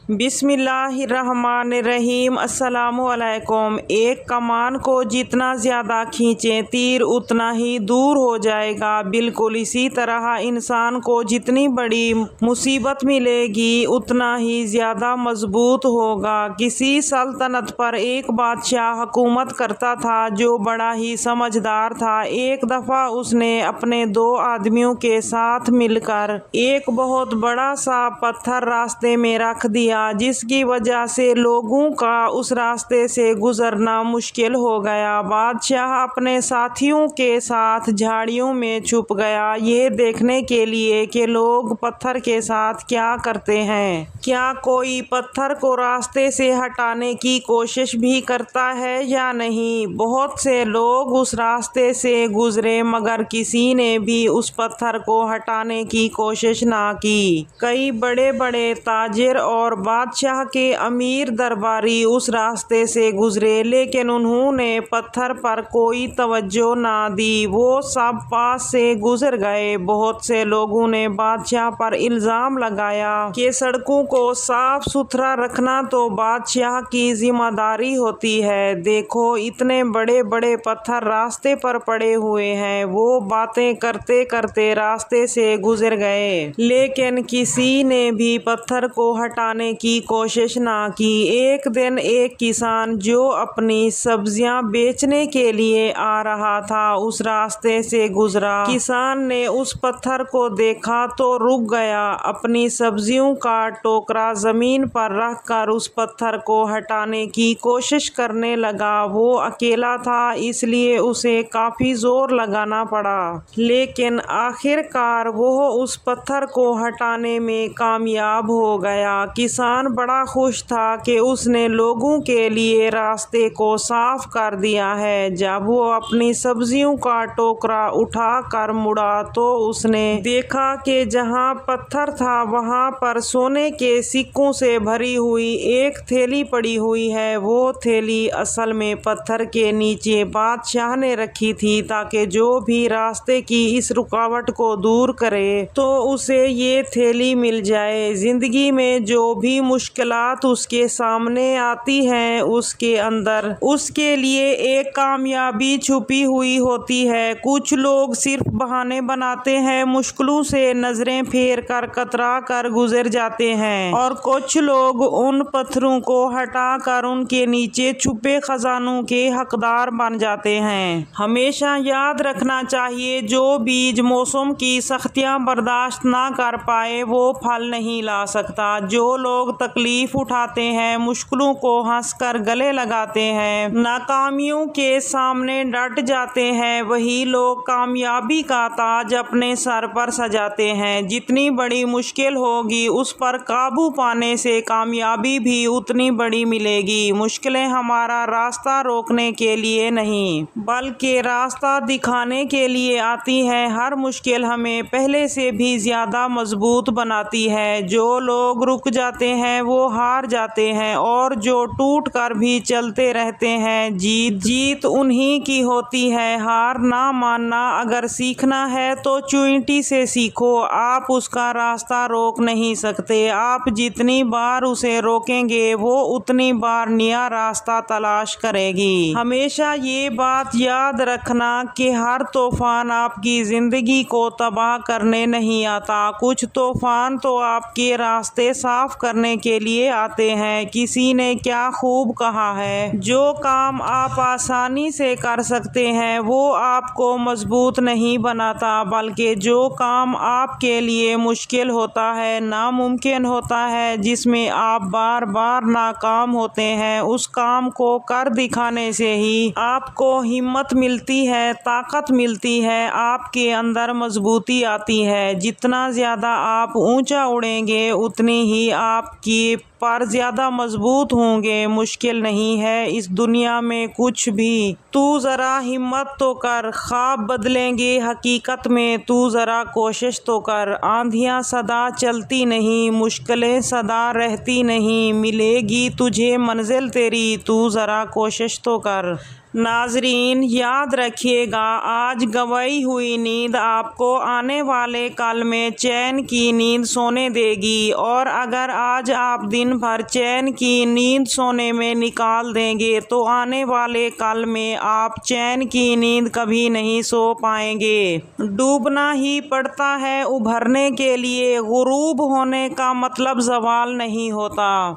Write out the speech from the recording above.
بسم اللہ الرحمن الرحیم۔ السلام علیکم۔ ایک کمان کو جتنا زیادہ کھینچیں تیر اتنا ہی دور ہو جائے گا۔ بالکل اسی طرح انسان کو جتنی بڑی مصیبت ملے گی اتنا ہی زیادہ مضبوط ہوگا۔ کسی سلطنت پر ایک بادشاہ حکومت کرتا تھا جو بڑا ہی سمجھدار تھا۔ ایک دفعہ اس نے اپنے 2 آدمیوں کے ساتھ مل کر ایک بہت بڑا سا پتھر راستے میں رکھ دیا جس کی وجہ سے لوگوں کا اس راستے سے گزرنا مشکل ہو گیا۔ بادشاہ اپنے ساتھیوں کے ساتھ جھاڑیوں میں چھپ گیا یہ دیکھنے کے لیے کہ لوگ پتھر کے ساتھ کیا کرتے ہیں۔ کیا کوئی پتھر کو راستے سے ہٹانے کی کوشش بھی کرتا ہے یا نہیں؟ بہت سے لوگ اس راستے سے گزرے مگر کسی نے بھی اس پتھر کو ہٹانے کی کوشش نہ کی۔ کئی بڑے بڑے تاجر اور بادشاہ کے امیر درباری اس راستے سے گزرے لیکن انہوں نے پتھر پر کوئی توجہ نہ دی۔ وہ سب پاس سے گزر گئے۔ بہت سے لوگوں نے بادشاہ پر الزام لگایا کہ سڑکوں کو صاف ستھرا رکھنا تو بادشاہ کی ذمہ داری ہوتی ہے۔ دیکھو اتنے بڑے بڑے پتھر راستے پر پڑے ہوئے ہیں۔ وہ باتیں کرتے کرتے راستے سے گزر گئے لیکن کسی نے بھی پتھر کو ہٹانے کی کوشش نہ کی۔ ایک دن ایک کسان جو اپنی سبزیاں بیچنے کے لیے آ رہا تھا اس راستے سے گزرا۔ کسان نے اس پتھر کو دیکھا تو رک گیا۔ اپنی سبزیوں کا ٹوکرا زمین پر رکھ کر اس پتھر کو ہٹانے کی کوشش کرنے لگا۔ وہ اکیلا تھا اس لیے اسے کافی زور لگانا پڑا لیکن آخر کار وہ اس پتھر کو ہٹانے میں کامیاب ہو گیا۔ کسان بڑا خوش تھا کہ اس نے لوگوں کے لیے راستے کو صاف کر دیا ہے۔ جب وہ اپنی سبزیوں کا ٹوکرا اٹھا کر مڑا تو اس نے دیکھا کہ جہاں پتھر تھا وہاں پر سونے کے سکوں سے بھری ہوئی ایک تھیلی پڑی ہوئی ہے۔ وہ تھیلی اصل میں پتھر کے نیچے بادشاہ نے رکھی تھی تاکہ جو بھی راستے کی اس رکاوٹ کو دور کرے تو اسے یہ تھیلی مل جائے۔ زندگی میں جو بھی مشکلات اس کے سامنے آتی ہیں اس کے اندر اس کے لیے ایک کامیابی چھپی ہوئی ہوتی ہے۔ کچھ لوگ صرف بہانے بناتے ہیں مشکلوں سے نظریں پھیر کر کترا کر گزر جاتے ہیں اور کچھ لوگ ان پتھروں کو ہٹا کر ان کے نیچے چھپے خزانوں کے حقدار بن جاتے ہیں۔ ہمیشہ یاد رکھنا چاہیے جو بیج موسم کی سختیاں برداشت نہ کر پائے وہ پھل نہیں لا سکتا۔ جو لوگ تکلیف اٹھاتے ہیں مشکلوں کو ہنس کر گلے لگاتے ہیں ناکامیوں کے سامنے ڈٹ جاتے ہیں وہی لوگ کامیابی کا تاج اپنے سر پر سجاتے ہیں۔ جتنی بڑی مشکل ہوگی اس پر قابو پانے سے کامیابی بھی اتنی بڑی ملے گی۔ مشکلیں ہمارا راستہ روکنے کے لیے نہیں بلکہ راستہ دکھانے کے لیے آتی ہیں۔ ہر مشکل ہمیں پہلے سے بھی زیادہ مضبوط بناتی ہے۔ جو لوگ رک جاتے ہیں وہ ہار جاتے ہیں اور جو ٹوٹ کر بھی چلتے رہتے ہیں جیت انہی کی ہوتی ہے۔ ہار نہ ماننا اگر سیکھنا ہے تو چوئنٹی سے سیکھو۔ آپ اس کا راستہ روک نہیں سکتے۔ آپ جتنی بار اسے روکیں گے وہ اتنی بار نیا راستہ تلاش کرے گی۔ ہمیشہ یہ بات یاد رکھنا کہ ہر طوفان آپ کی زندگی کو تباہ کرنے نہیں آتا۔ کچھ طوفان تو آپ کے راستے صاف کرنے کے لیے آتے ہیں۔ کسی نے کیا خوب کہا ہے، جو کام آپ آسانی سے کر سکتے ہیں وہ آپ کو مضبوط نہیں بناتا بلکہ جو کام آپ کے لیے مشکل ہوتا ہے ناممکن ہوتا ہے جس میں آپ بار بار ناکام ہوتے ہیں اس کام کو کر دکھانے سے ہی آپ کو ہمت ملتی ہے طاقت ملتی ہے آپ کے اندر مضبوطی آتی ہے۔ جتنا زیادہ آپ اونچا اڑیں گے اتنی ہی آپ کی پر زیادہ مضبوط ہوں گے۔ مشکل نہیں ہے اس دنیا میں کچھ بھی۔ تو ذرا ہمت تو کر، خواب بدلیں گے حقیقت میں تو ذرا کوشش تو کر۔ آندھیاں سدا چلتی نہیں، مشکلیں سدا رہتی نہیں، ملے گی تجھے منزل تیری تو ذرا کوشش تو کر۔ ناظرین یاد رکھیے گا، آج گنوائی ہوئی نیند آپ کو آنے والے کل میں چین کی نیند سونے دے گی، اور اگر آج آپ دن بھر چین کی نیند سونے میں نکال دیں گے تو آنے والے کل میں آپ چین کی نیند کبھی نہیں سو پائیں گے۔ ڈوبنا ہی پڑتا ہے ابھرنے کے لیے، غروب ہونے کا مطلب زوال نہیں ہوتا۔